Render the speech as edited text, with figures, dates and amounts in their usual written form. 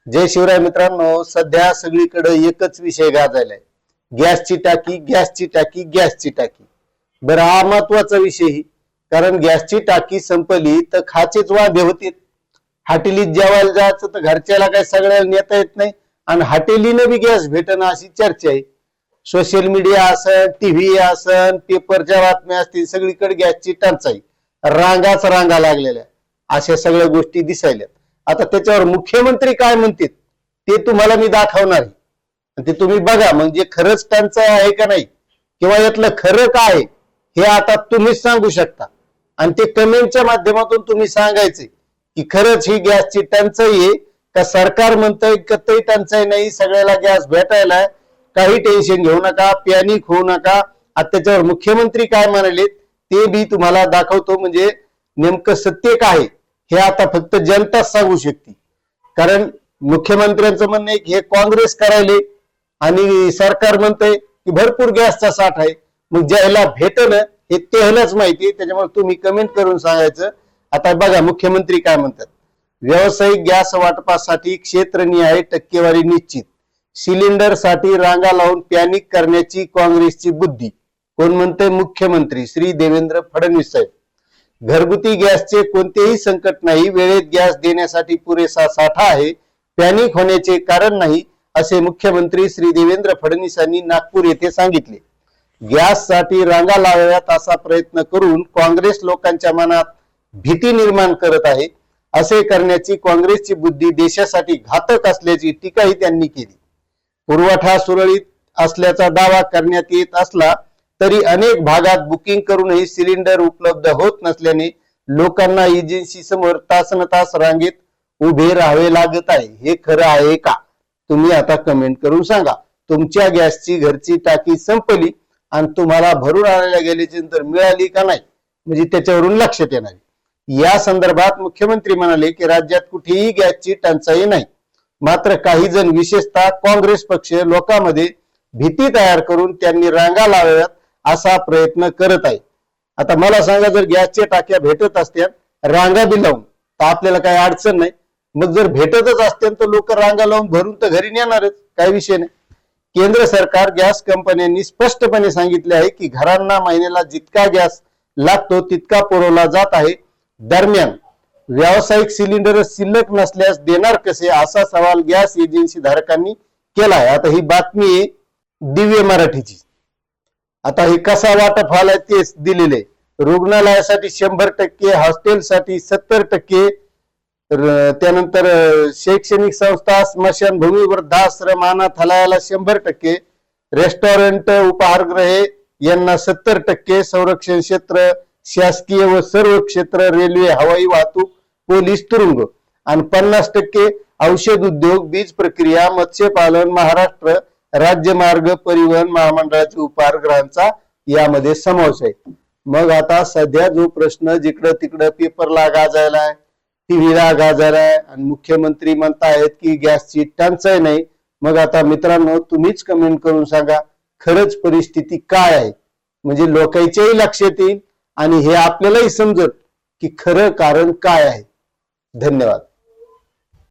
जय शिवराय मित्रांनो, सध्या सगळीकडे एकच विषय गाजायलाय, गॅसची टाकी, गॅसची टाकी, गॅसची टाकी. बरं, हा महत्वाचा विषय ही, कारण गॅसची टाकी संपली तर खाचेच वांदे होते. हॉटेलीत जेवायला जायचं तर घरच्याला काही सगळ्याला नेता येत नाही, आणि हॉटेलीने बी गॅस भेटणं अशी चर्चा आहे. सोशल मीडिया असन, टीव्ही असन, पेपरच्या बातम्या असतील, सगळीकडे गॅसची टंचाई, रांगाच रांगा लागलेल्या, अशा सगळ्या गोष्टी दिसायल्या. आता त्याच्यावर मुख्यमंत्री काय म्हणतात ते तुम्हाला मी दाखवणार आहे, ते तुम्ही बघा, म्हणजे खरंच टंचाई आहे का नाही, किंवा यातलं खरं काय हे आता तुम्हीच सांगू शकता. आणि ते कमेंटच्या माध्यमातून तुम्ही सांगायचे की खरंच ही गॅसची टंचाई आहे का सरकार म्हणतंय कतई टंचाई नाही, सगळ्याला गॅस भेटायला, काही टेन्शन घेऊ नका, पॅनिक होऊ नका. आता त्याच्यावर मुख्यमंत्री काय म्हणाले ते बी तुम्हाला दाखवतो. म्हणजे नेमकं सत्य काय हे आता फक्त जनताच सांगू शकते. कारण मुख्यमंत्र्यांचं म्हणणं आहे की हे काँग्रेस करायले आणि सरकार म्हणतंय की भरपूर गॅसचा साठ आहे. मग ज्याला भेटणं हे त्यालाच माहिती, त्याच्यामुळे तुम्ही कमेंट करून सांगायचं. आता बघा मुख्यमंत्री काय म्हणतात. व्यावसायिक गॅस वाटपासाठी क्षेत्रनिहाय टक्केवारी निश्चित, सिलेंडरसाठी रांगा लावून पॅनिक करण्याची काँग्रेसची बुद्धी. कोण म्हणते? मुख्यमंत्री श्री देवेंद्र फडणवीस साहेब. घरगुती गॅसचे कोणतेही संकट नाही, वेळेत गॅस देण्यासाठी पुरेसा साठा आहे, पॅनिक होण्याचे कारण नाही, असे मुख्यमंत्री श्री देवेंद्र फडणवीस यांनी नागपूर येथे सांगितले. गॅससाठी रांगा लावाव्यात असा प्रयत्न करून काँग्रेस लोकांच्या मनात भीती निर्माण करत आहे. असे करण्याची काँग्रेसची बुद्धी देशासाठी घातक असल्याची टीकाही त्यांनी केली. पुरवठा सुरळीत असल्याचा दावा करण्यात येत असला तरी अनेक भागात बुकिंग करूनही सिलेंडर उपलब्ध होत नसल्याने लोकांना एजन्सी समोर तासनतास रांगेत उभे राहावे लागत आहे. हे खरं आहे का? तुम्ही आता कमेंट करून सांगा. तुमच्या गॅसची घरची टाकी संपली आणि तुम्हाला भरून आणायला गेल्याची नंतर मिळाली का नाही, म्हणजे त्याच्यावरून लक्षात येणार. या संदर्भात मुख्यमंत्री म्हणाले की राज्यात कुठेही गॅसची टंचाई नाही, मात्र काही जण विशेषतः काँग्रेस पक्ष लोकांमध्ये भीती तयार करून त्यांनी रांगा लावाव्यात असा प्रयत्न करत आहे. आता मला सांगा, जर गॅसच्या टाक्या भेटत असत्या रांगा बी लावून तर आपल्याला काही अडचण नाही. मग जर भेटतच असत्या तर लोक रांगा लावून भरून तर घरी नेणारच, काही विषय नाही. केंद्र सरकार गॅस कंपन्यांनी स्पष्टपणे सांगितले आहे की घरांना महिन्याला जितका गॅस लागतो तितका पुरवला जात आहे. दरम्यान व्यावसायिक सिलेंडर शिल्लक नसल्यास देणार कसे, असा सवाल गॅस एजन्सी धारकांनी केला आहे. आता ही बातमी आहे दिव्य मराठीची. आता हे कसा वाटप व्हायला तेच दिलेले. रुग्णालयासाठी 100%, हॉस्टेलसाठी 70%, त्यानंतर शैक्षणिक संस्था, स्मशानभूमी, वृद्धाश्रम, अनाथालयाला 100%, रेस्टॉरंट, उपाहारगृहे यांना 70%, संरक्षण क्षेत्र, शासकीय व सर्व क्षेत्र, रेल्वे, हवाई वाहतूक, पोलीस, तुरुंग आणि 50% औषध उद्योग, बीज प्रक्रिया, मत्स्यपालन, महाराष्ट्र राज्य मार्ग परिवहन महामंडळाच्या उपहारगृहांचा यामध्ये समावेश आहे. मग आता सध्या जो प्रश्न जिकडं तिकडं पेपरला गाजायलाय, टीव्हीला गाजायलाय आणि मुख्यमंत्री म्हणतायत की गॅसची टंचाई नाही. मग आता मित्रांनो तुम्हीच कमेंट करून सांगा खरंच परिस्थिती काय आहे, म्हणजे लोकांच्याही लक्षात येईल आणि हे आपल्यालाही समजत की खरं कारण काय आहे. धन्यवाद.